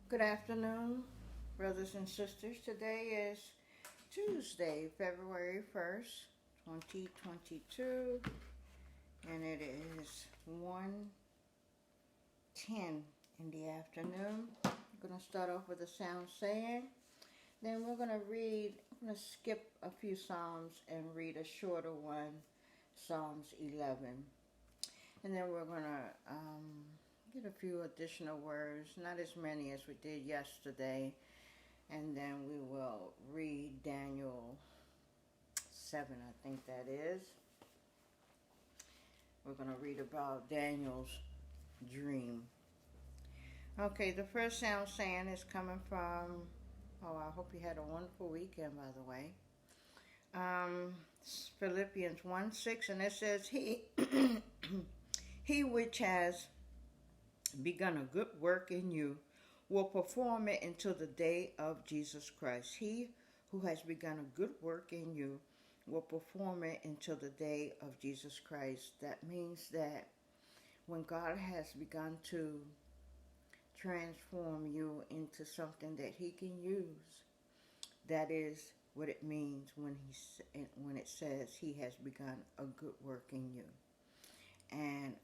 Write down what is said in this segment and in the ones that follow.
Good afternoon, brothers and sisters. Today is Tuesday, February 1st, 2022, and it is 1:10 in the afternoon. I'm going to start off with a sound saying. Then we're going to I'm going to skip a few Psalms and read a shorter one, Psalms 11. And then we're going to get a few additional words, not as many as we did yesterday. And then we will read Daniel.7, I think that is. We're going to read about Daniel's dream. Okay, the first sound saying is coming from, I hope you had a wonderful weekend, by the way. Philippians 1:6, and it says, He which has begun a good work in you will perform it until the day of Jesus Christ. He who has begun a good work in you will perform it until the day of Jesus Christ. That means that when God has begun to transform you into something that He can use, that is what it means when it says He has begun a good work in you. And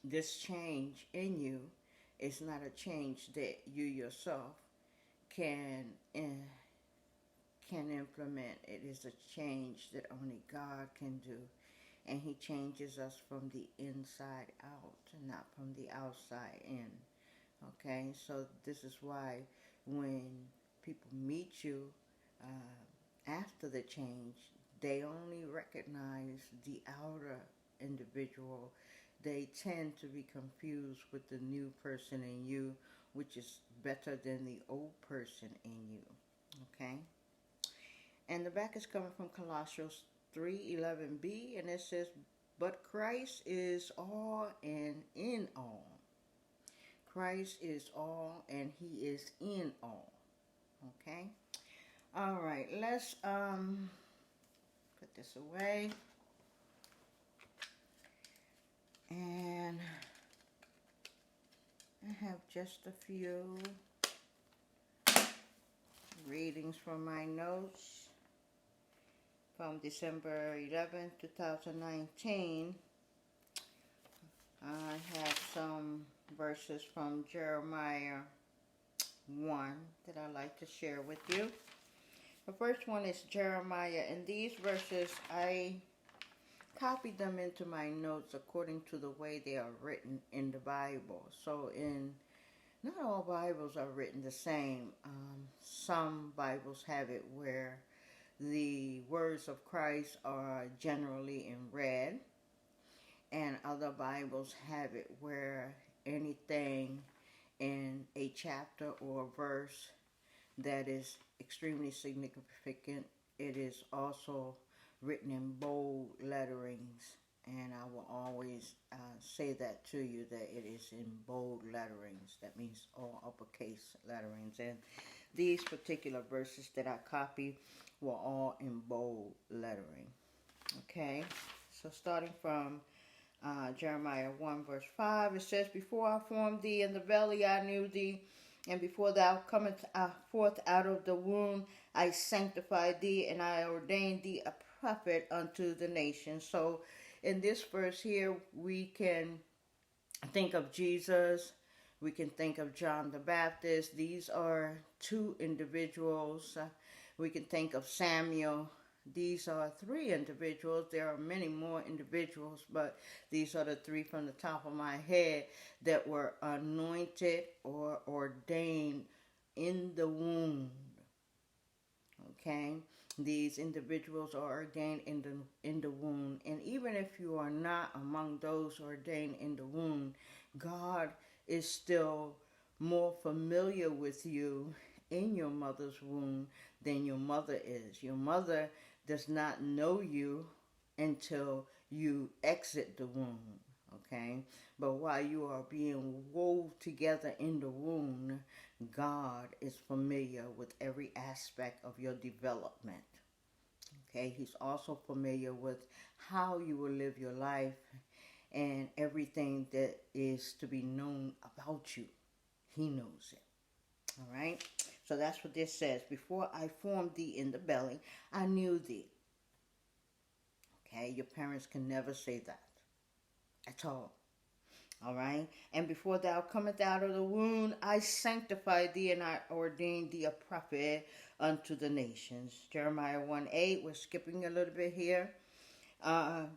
this change in you is not a change that you yourself can implement. It is a change that only God can do. And He changes us from the inside out and not from the outside in. Okay, so this is why when people meet you after the change, they only recognize the outer individual. They tend to be confused with the new person in you, which is better than the old person in you. Okay? And the back is coming from Colossians 3:11b, and it says, But Christ is all and in all. Christ is all and He is in all. Okay? All right, let's put this away. And I have just a few readings from my notes from December 11, 2019. I have some verses from Jeremiah 1 that I'd like to share with you. The first one is Jeremiah, and these verses I copied them into my notes according to the way they are written in the Bible. So not all Bibles are written the same. Some Bibles have it where the words of Christ are generally in red, and other Bibles have it where anything in a chapter or a verse that is extremely significant, it is also written in bold letterings, and I will always say that to you, that it is in bold letterings. That means all uppercase letterings. And these particular verses that I copied were all in bold lettering. Okay, so starting from Jeremiah 1 verse 5, it says, Before I formed thee in the belly I knew thee, and before thou comest forth out of the womb I sanctified thee, and I ordained thee a prophet unto the nations. So in this verse here, we can think of Jesus, we can think of John the Baptist. These are two individuals. We can think of Samuel. These are three individuals. There are many more individuals, but these are the three from the top of my head that were anointed or ordained in the womb. Okay? These individuals are ordained in the womb. And even if you are not among those ordained in the womb, God is still more familiar with you in your mother's womb than your mother is. Your mother does not know you until you exit the womb, okay? But while you are being wove together in the womb, God is familiar with every aspect of your development, okay? He's also familiar with how you will live your life and everything that is to be known about you. He knows it. All right? So that's what this says. Before I formed thee in the belly, I knew thee. Okay? Your parents can never say that at all. All right? And before thou comest out of the womb, I sanctified thee, and I ordained thee a prophet unto the nations. Jeremiah 1:8. We're skipping a little bit here.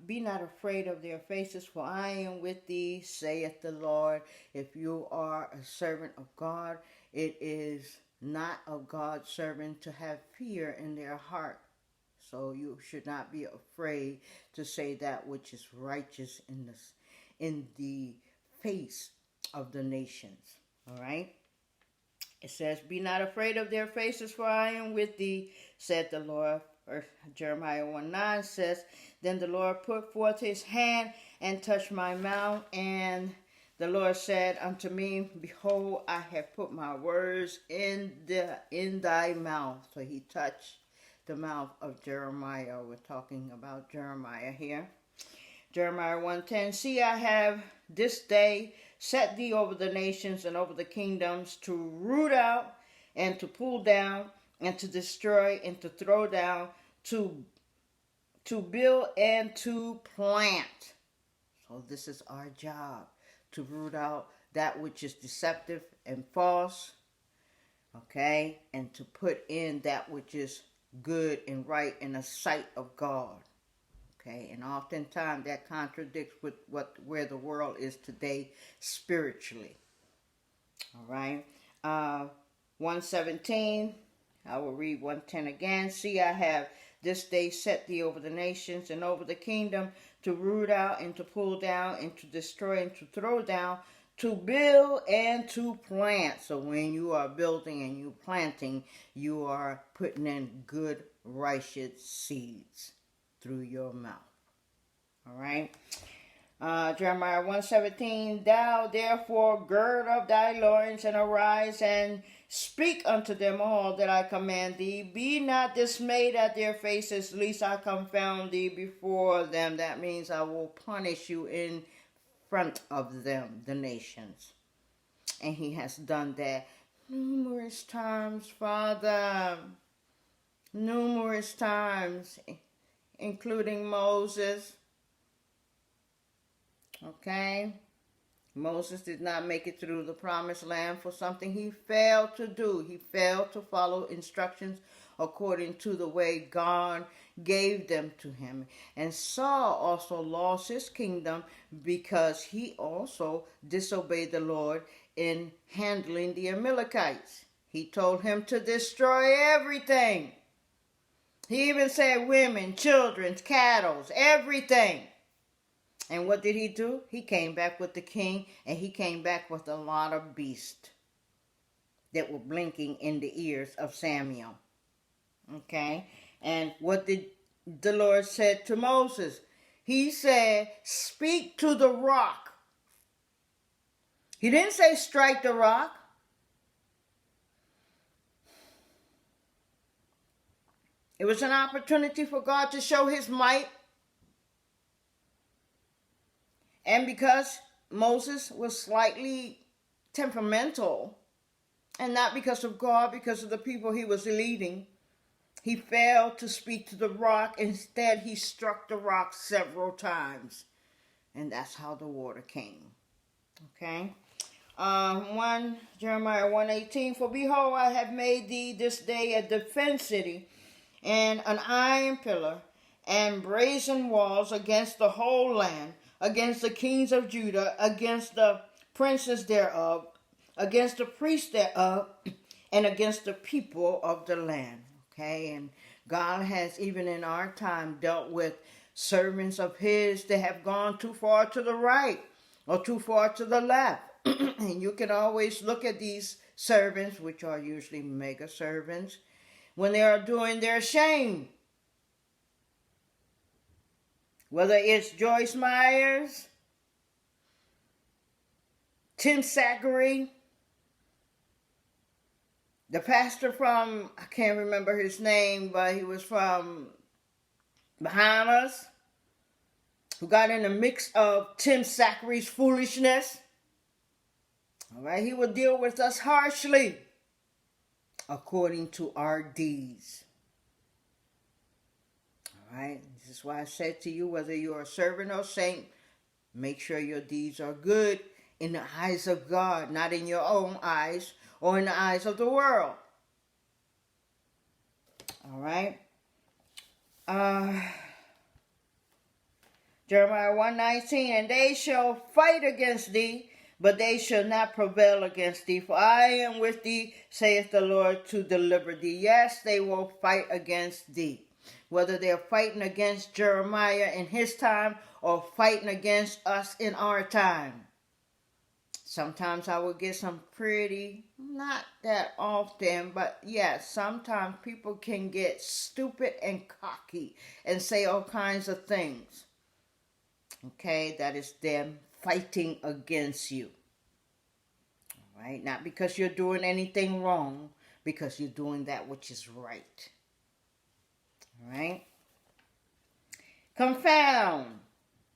Be not afraid of their faces, for I am with thee, saith the Lord. If you are a servant of God, it is not of God's servant to have fear in their heart. So you should not be afraid to say that which is righteous in the face of the nations. All right? It says, be not afraid of their faces, for I am with thee, said the Lord. Or Jeremiah 1:9 says, then the Lord put forth his hand and touched my mouth, and the Lord said unto me, behold, I have put my words in thy mouth. So he touched the mouth of Jeremiah. We're talking about Jeremiah here. Jeremiah 1:10, see, I have this day set thee over the nations and over the kingdoms, to root out and to pull down and to destroy and to throw down, to build and to plant. So this is our job, to root out that which is deceptive and false, okay, and to put in that which is good and right in the sight of God. Okay, and oftentimes that contradicts with where the world is today spiritually. All right. 1:17, I will read 1:10 again. See, I have this day set thee over the nations and over the kingdom, to root out and to pull down and to destroy and to throw down, to build and to plant. So when you are building and you planting, you are putting in good, righteous seeds through your mouth. All right. Jeremiah 1:17, thou therefore gird up thy loins and arise and speak unto them all that I command thee. Be not dismayed at their faces, lest I confound thee before them. That means I will punish you in front of them, the nations. And he has done that numerous times, Father. Numerous times, including Moses. Okay? Moses did not make it through the promised land for something he failed to do. He failed to follow instructions according to the way God gave them to him. And Saul also lost his kingdom because he also disobeyed the Lord in handling the Amalekites. He told him to destroy everything. He even said women, children, cattle, everything. And what did he do? He came back with the king, and he came back with a lot of beasts that were blinking in the ears of Samuel. Okay? And what did the Lord said to Moses? He said, speak to the rock. He didn't say strike the rock. It was an opportunity for God to show his might. And because Moses was slightly temperamental, and not because of God, because of the people he was leading, he failed to speak to the rock. Instead, he struck the rock several times. And that's how the water came. Okay? Jeremiah 1:18, for behold, I have made thee this day a defense city, and an iron pillar, and brazen walls against the whole land, against the kings of Judah, against the princes thereof, against the priests thereof, and against the people of the land. Okay, and God has, even in our time, dealt with servants of his that have gone too far to the right or too far to the left. And you can always look at these servants, which are usually mega servants, when they are doing their shame. Whether it's Joyce Myers, Tim Zachary, the pastor from, I can't remember his name, but he was from Bahamas, who got in the mix of Tim Zachary's foolishness. All right, he will deal with us harshly according to our deeds. All right, this is why I said to you, whether you're a servant or saint, make sure your deeds are good in the eyes of God, not in your own eyes or in the eyes of the world. All right. Jeremiah 1:19, and they shall fight against thee, but they shall not prevail against thee. For I am with thee, saith the Lord, to deliver thee. Yes, they will fight against thee. Whether they're fighting against Jeremiah in his time or fighting against us in our time. Sometimes I will get some pretty, not that often, but yes, sometimes people can get stupid and cocky and say all kinds of things. Okay, that is them fighting against you. All right, not because you're doing anything wrong, because you're doing that which is right. All right. Confound.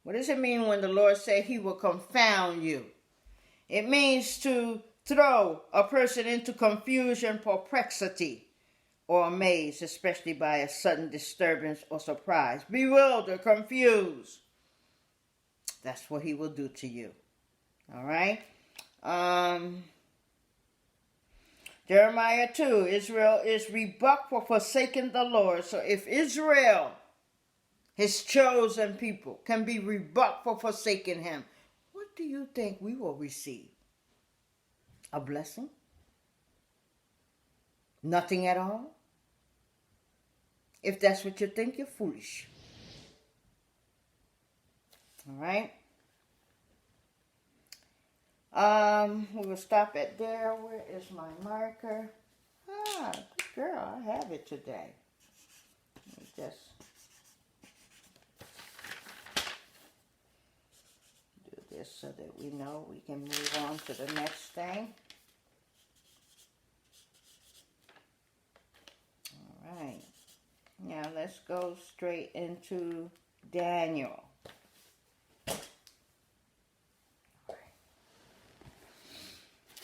What does it mean when the Lord said he will confound you? It means to throw a person into confusion, perplexity, or amaze, especially by a sudden disturbance or surprise. Bewilder, confused. That's what he will do to you. All right. Jeremiah 2, Israel is rebuked for forsaking the Lord. So if Israel, his chosen people, can be rebuked for forsaking him, what do you think we will receive? A blessing? Nothing at all? If that's what you think, you're foolish. All right. We will stop at there. Where is my marker? Good girl, I have it today. Let me just do this so that we know we can move on to the next thing. All right. Now let's go straight into Daniel.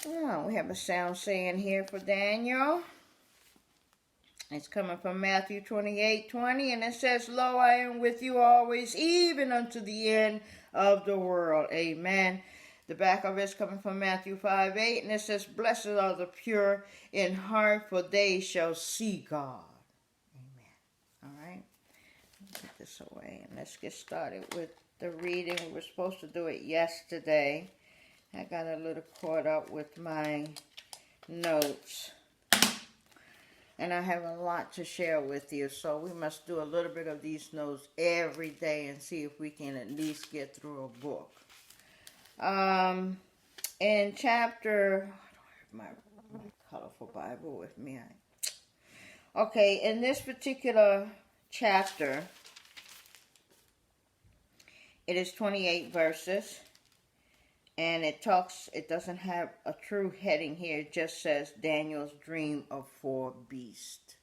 Oh, we have a sound saying here for Daniel. It's coming from Matthew 28:20, and it says, Lo, I am with you always, even unto the end of the world. Amen. The back of it's coming from Matthew 5:8, and it says, Blessed are the pure in heart, for they shall see God. Amen. All right. Put this away, and let's get started with the reading. We were supposed to do it yesterday. I got a little caught up with my notes. And I have a lot to share with you. So we must do a little bit of these notes every day and see if we can at least get through a book. In chapter... I don't have my colorful Bible with me. Okay, in this particular chapter, it is 28 verses. And it doesn't have a true heading here. It just says Daniel's dream of 4 beasts.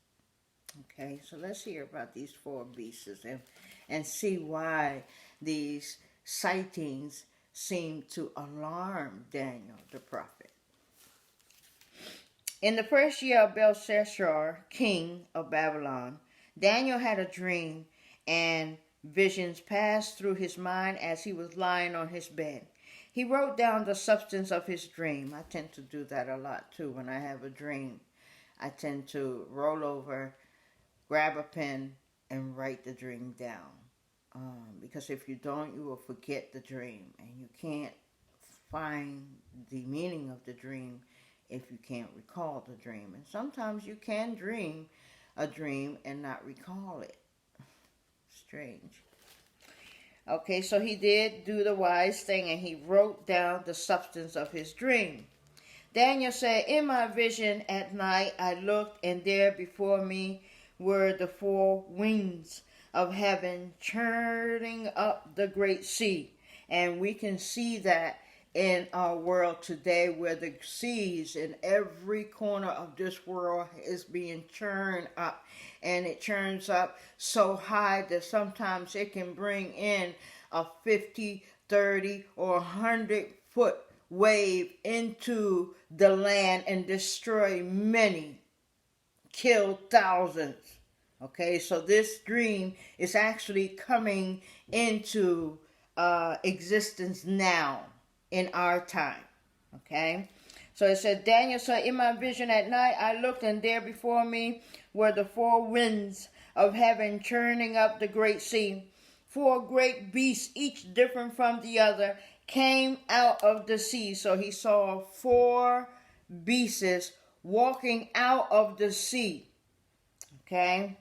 Okay, so let's hear about these 4 beasts and see why these sightings seem to alarm Daniel the prophet. In the first year of Belshazzar, king of Babylon, Daniel had a dream, and visions passed through his mind as he was lying on his bed. He wrote down the substance of his dream. I tend to do that a lot too when I have a dream. I tend to roll over, grab a pen, and write the dream down. Because if you don't, you will forget the dream. And you can't find the meaning of the dream if you can't recall the dream. And sometimes you can dream a dream and not recall it. Strange. Okay, so he did do the wise thing, and he wrote down the substance of his dream. Daniel said, In my vision at night I looked, and there before me were the 4 winds of heaven churning up the great sea. And we can see that in our world today, where the seas in every corner of this world is being churned up. And it churns up so high that sometimes it can bring in a 50, 30, or 100-foot wave into the land and destroy many, kill thousands. Okay, so this dream is actually coming into existence now in our time. Okay, so it says, Daniel said, in my vision at night I looked, and there before me were the four winds of heaven churning up the great sea. Four great beasts, each different from the other, came out of the sea. So he saw four beasts walking out of the sea. Okay,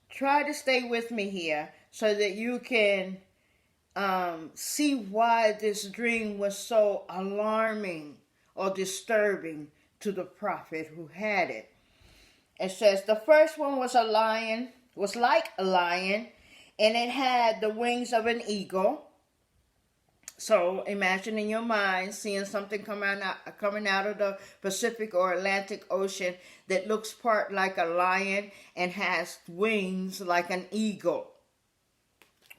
try to stay with me here so that you can see why this dream was so alarming or disturbing to the prophet who had it. It says the first one was like a lion, and it had the wings of an eagle. So imagine in your mind seeing something coming out of the Pacific or Atlantic Ocean that looks part like a lion and has wings like an eagle.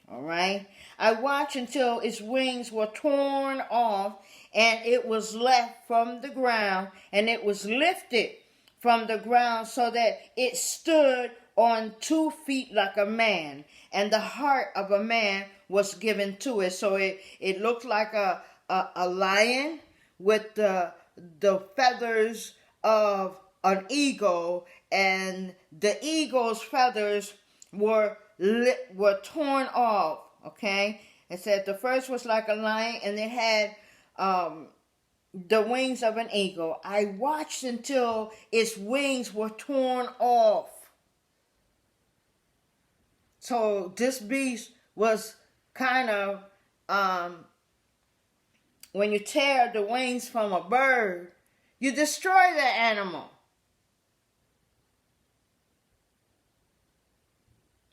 All right. I watched until its wings were torn off, and it was left from the ground, and it was lifted from the ground so that it stood on 2 feet like a man, and the heart of a man was given to it. So it looked like a lion with the feathers of an eagle, and the eagle's feathers were torn off. Okay, it said the first was like a lion, and it had the wings of an eagle. I watched until its wings were torn off. So this beast was kind of, when you tear the wings from a bird, you destroy the animal.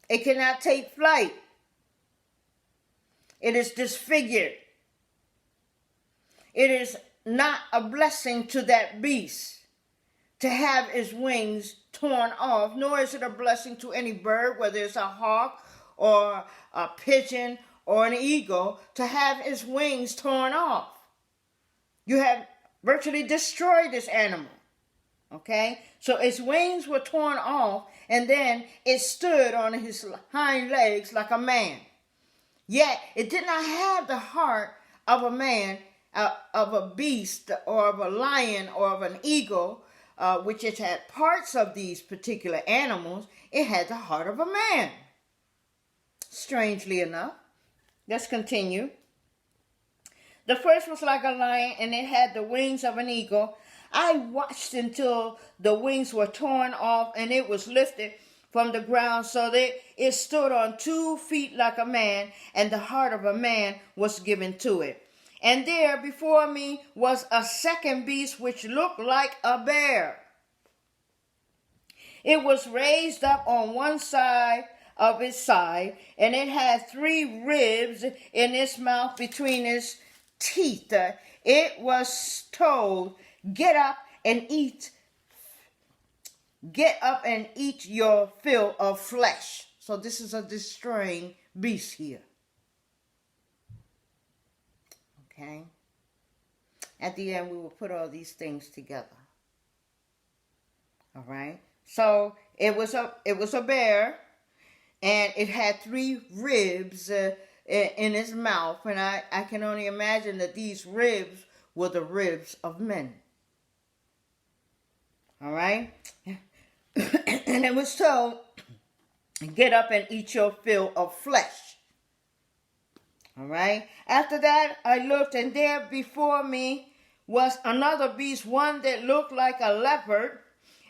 It cannot take flight. It is disfigured. It is not a blessing to that beast to have its wings torn off, nor is it a blessing to any bird, whether it's a hawk or a pigeon or an eagle, to have its wings torn off. You have virtually destroyed this animal. Okay? So its wings were torn off, and then it stood on his hind legs like a man. Yet it did not have the heart of a man, of a beast, or of a lion, or of an eagle, which it had parts of these particular animals. It had the heart of a man. Strangely enough. Let's continue. The first was like a lion, and it had the wings of an eagle. I watched until the wings were torn off, and it was lifted from the ground so that it stood on 2 feet like a man, and the heart of a man was given to it. And there before me was a second beast which looked like a bear. It was raised up on one side of its side, and it had 3 ribs in its mouth between its teeth. It was told, Get up and eat your fill of flesh. So this is a destroying beast here. Okay. At the end, we will put all these things together. All right. So it was a bear, and it had 3 ribs in its mouth, and I can only imagine that these ribs were the ribs of men. All right. And it was told, Get up and eat your fill of flesh. All right. After that, I looked, and there before me was another beast, one that looked like a leopard,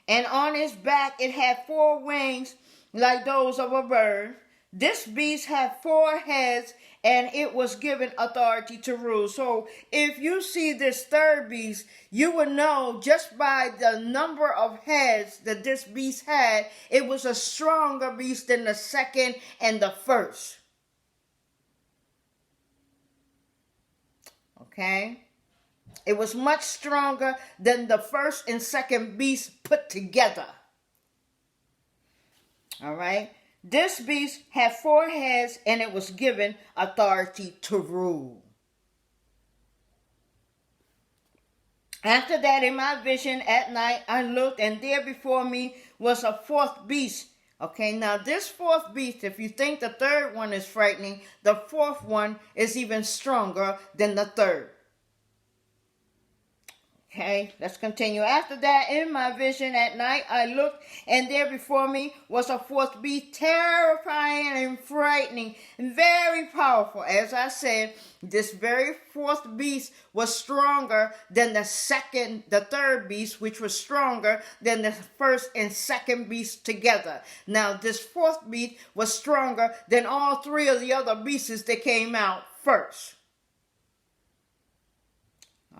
and on its back it had 4 wings like those of a bird. This beast had 4 heads, and it was given authority to rule. So if you see this third beast, you will know just by the number of heads that this beast had, it was a stronger beast than the second and the first. Okay? It was much stronger than the first and second beasts put together. All right? This beast had 4 heads, and it was given authority to rule. After that, in my vision at night, I looked, and there before me was a fourth beast. Okay, now this fourth beast, if you think the third one is frightening, the fourth one is even stronger than the third. Okay, let's continue. After that, in my vision at night, I looked, and there before me was a fourth beast, terrifying and frightening, and very powerful. As I said, this very fourth beast was stronger than the third beast, which was stronger than the first and second beast together. Now, this fourth beast was stronger than all three of the other beasts that came out first.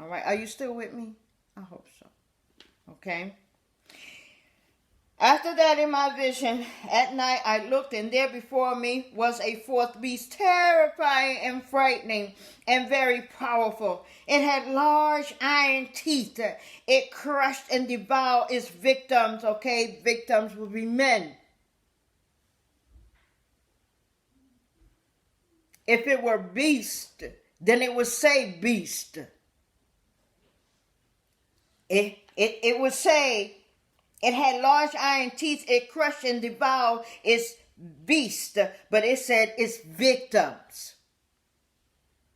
All right, are you still with me? I hope so. Okay. After that, in my vision at night, I looked, and there before me was a fourth beast, terrifying and frightening and very powerful. It had large iron teeth. It crushed and devoured its victims. Okay, victims would be men. If it were beast, then it would say beast. It would say it had large iron teeth. It crushed and devoured its beast, but it said its victims.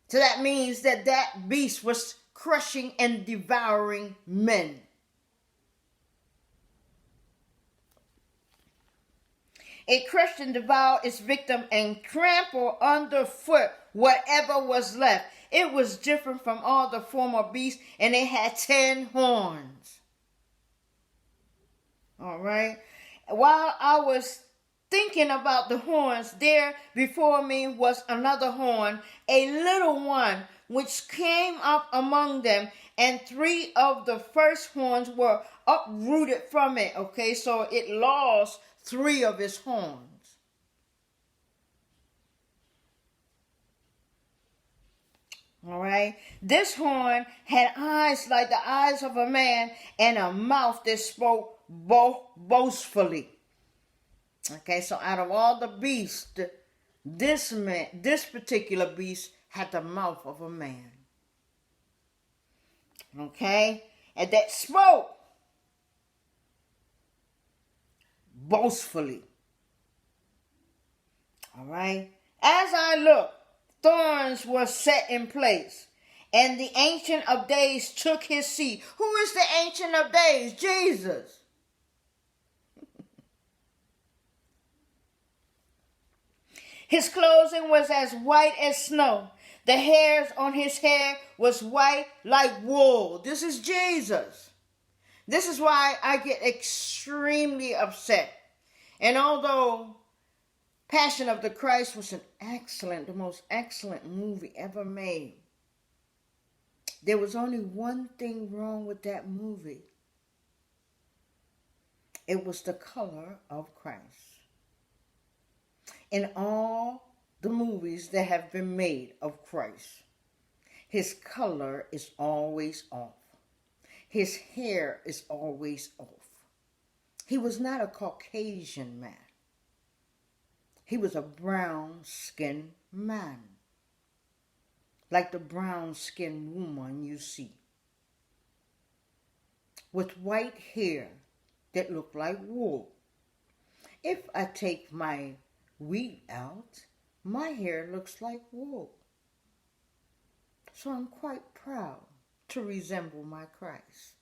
So that means that beast was crushing and devouring men. It crushed and devoured its victim and trampled underfoot whatever was left. It was different from all the former beasts, and it had 10 horns. All right. While I was thinking about the horns, there before me was another horn, a little one, which came up among them, and 3 of the first horns were uprooted from it. Okay, so it lost 3 of its horns. All right. This horn had eyes like the eyes of a man and a mouth that spoke boastfully. Okay, so out of all the beasts, this particular beast had the mouth of a man. Okay, and that spoke boastfully. All right. As I looked, thorns were set in place, and the Ancient of Days took his seat. Who is the Ancient of Days? Jesus. His clothing was as white as snow. The hairs on his head was white like wool. This is Jesus. This is why I get extremely upset. And although Passion of the Christ was the most excellent movie ever made, there was only one thing wrong with that movie. It was the color of Christ. In all the movies that have been made of Christ, his color is always off. His hair is always off. He was not a Caucasian man. He was a brown-skinned man, like the brown-skinned woman you see, with white hair that looked like wool. If I take my wheat out, my hair looks like wool. So I'm quite proud to resemble my Christ.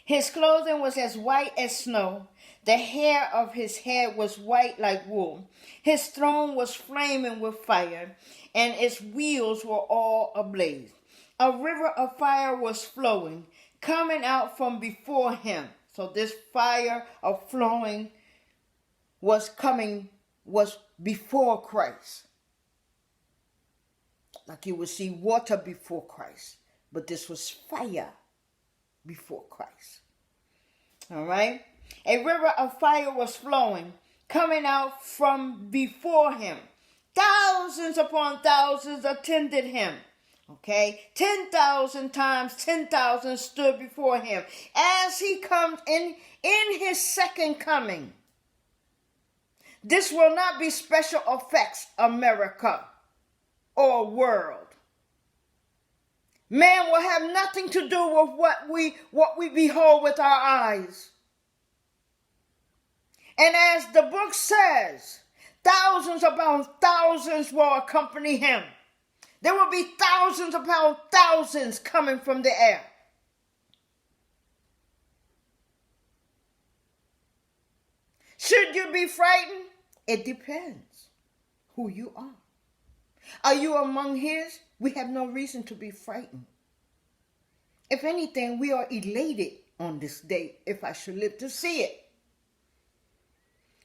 His clothing was as white as snow. The hair of his head was white like wool. His throne was flaming with fire, and its wheels were all ablaze. A river of fire was flowing, coming out from before him. So this fire of flowing was before Christ. Like you would see water before Christ, but this was fire before Christ. All right? A river of fire was flowing, coming out from before him. Thousands upon thousands attended him. Okay? 10,000 times 10,000 stood before him. As he comes in his second coming. This will not be special effects, America or world. Man will have nothing to do with what we behold with our eyes. And as the book says, thousands upon thousands will accompany him. There will be thousands upon thousands coming from the air. Should you be frightened? It depends who you are. Are you among his? We have no reason to be frightened. If anything, we are elated on this day, if I should live to see it.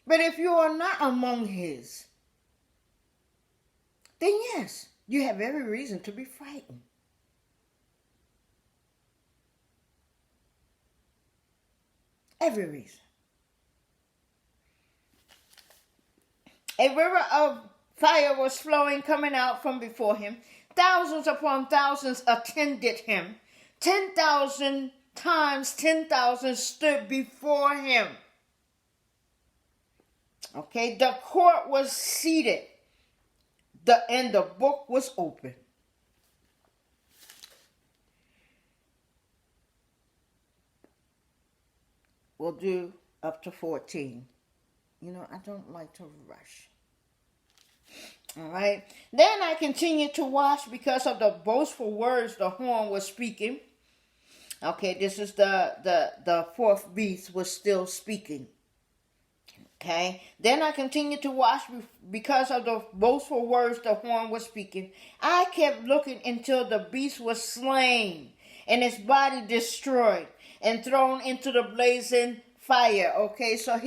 But if you are not among his, then yes, you have every reason to be frightened. Every reason. A river of fire was flowing, coming out from before him. Thousands upon thousands attended him. 10,000 times 10,000 stood before him. Okay, the court was seated. And the book was open. We'll do up to 14. You know, I don't like to rush. All right. Then I continued to watch because of the boastful words the horn was speaking. Okay, this is the fourth beast was still speaking. Okay. Then I continued to watch because of the boastful words the horn was speaking. I kept looking until the beast was slain and its body destroyed and thrown into the blazing fire. Okay, so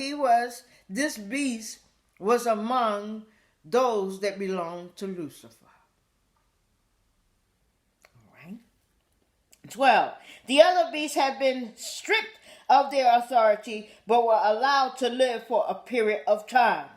this beast was among those that belonged to Lucifer. All right. 12. The other beasts had been stripped of their authority, but were allowed to live for a period of time.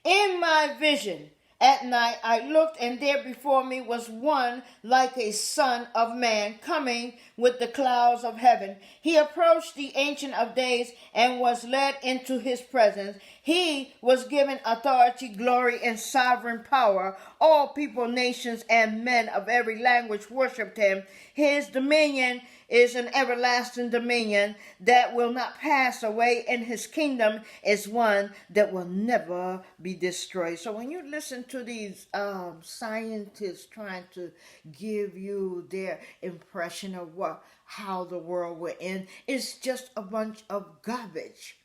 In my vision at night, I looked, and there before me was one like a son of man coming with the clouds of heaven. He approached the Ancient of Days and was led into his presence. He was given authority, glory, and sovereign power. All people, nations, and men of every language worshipped him. His dominion is an everlasting dominion that will not pass away, and his kingdom is one that will never be destroyed. So when you listen to these scientists trying to give you their impression of how the world will end, it's just a bunch of garbage.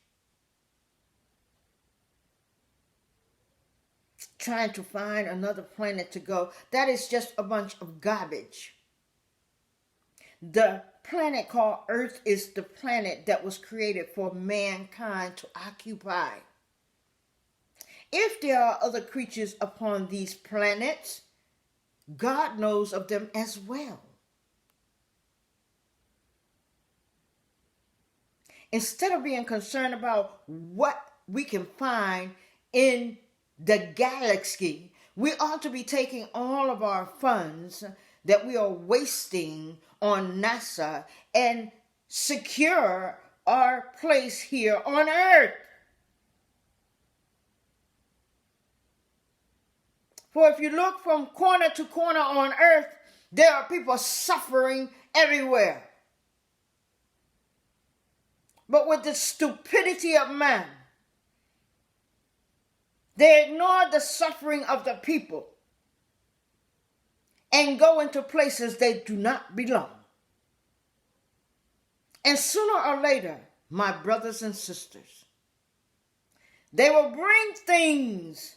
Trying to find another planet to go, that is just a bunch of garbage. The planet called Earth is the planet that was created for mankind to occupy. If there are other creatures upon these planets, God knows of them as well. Instead of being concerned about what we can find in the galaxy, we ought to be taking all of our funds that we are wasting on NASA and secure our place here on Earth. For if you look from corner to corner on Earth, there are people suffering everywhere. But with the stupidity of man, they ignore the suffering of the people and go into places they do not belong. And sooner or later, my brothers and sisters, they will bring things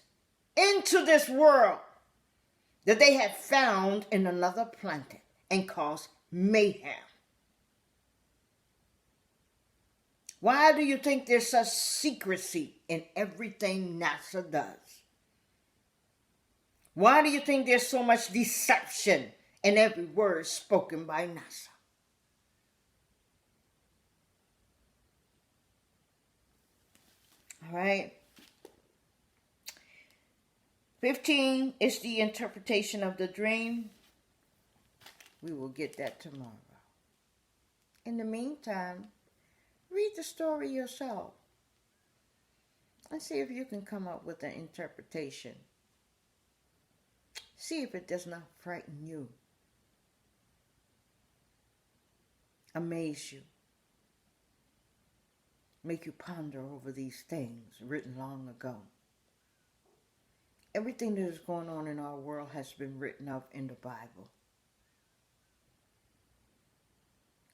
into this world that they had found in another planet and cause mayhem. Why do you think there's such secrecy in everything NASA does? Why do you think there's so much deception in every word spoken by NASA? All right. 15 is the interpretation of the dream. We will get that tomorrow. In the meantime, read the story yourself and see if you can come up with an interpretation. See if it does not frighten you. amaze you, make you ponder over these things written long ago. Everything that is going on in our world has been written up in the Bible.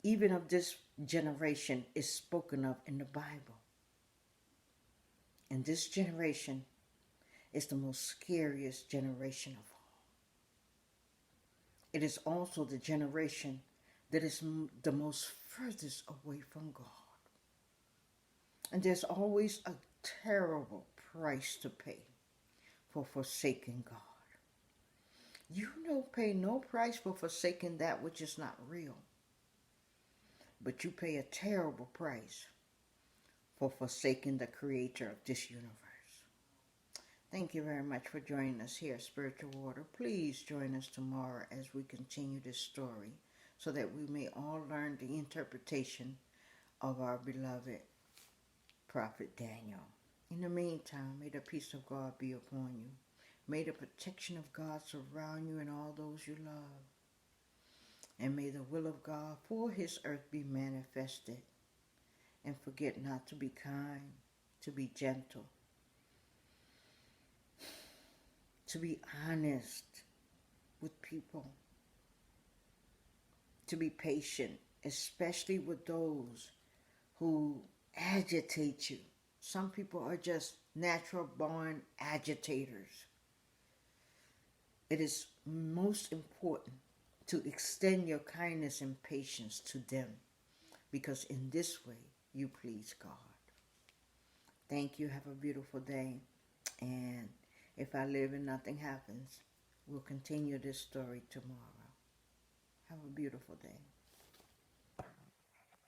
Even of this generation is spoken of in the Bible. And this generation is the most scariest generation of all. It is also the generation that is the most furthest away from God. And there's always a terrible price to pay for forsaking God. You don't pay no price for forsaking that which is not real. But you pay a terrible price for forsaking the creator of this universe. Thank you very much for joining us here at Spiritual Water. Please join us tomorrow as we continue this story so that we may all learn the interpretation of our beloved Prophet Daniel. In the meantime, may the peace of God be upon you. May the protection of God surround you and all those you love. And may the will of God for his earth be manifested. And forget not to be kind, to be gentle, to be honest with people, to be patient, especially with those who agitate you. Some people are just natural-born agitators. It is most important to extend your kindness and patience to them, because in this way you please God. Thank you. Have a beautiful day. And if I live and nothing happens, we'll continue this story tomorrow. Have a beautiful day.